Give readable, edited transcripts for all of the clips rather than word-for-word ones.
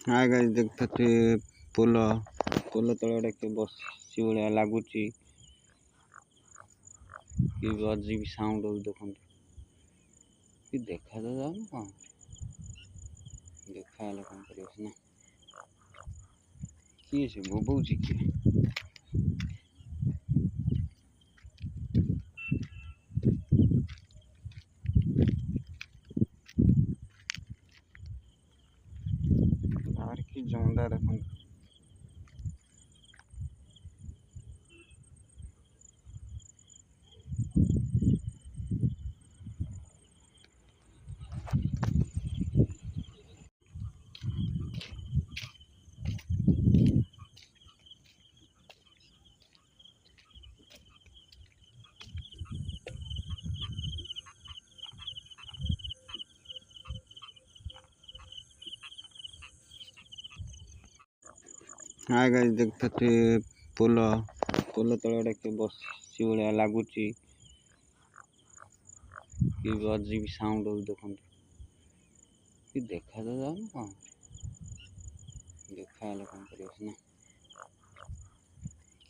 hi guys देखते पोल पोल तले किए बसी भाया लगुच कि अजीब साउंड हो देखते कि देखा तो जाऊन कौन देखा कौन कर किए से बोबौची किए यार कि जमदा देखते हाय गाइस देखते पोल पोल तले किए बसी भाया लगुच कि अजीब साउंड हो देखते कि देखा तो जाऊन कौन देखा कौन कर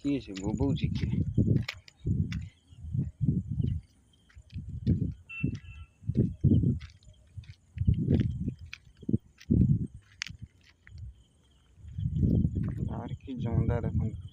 किए से बोबौची किए यार कि जमदा देखते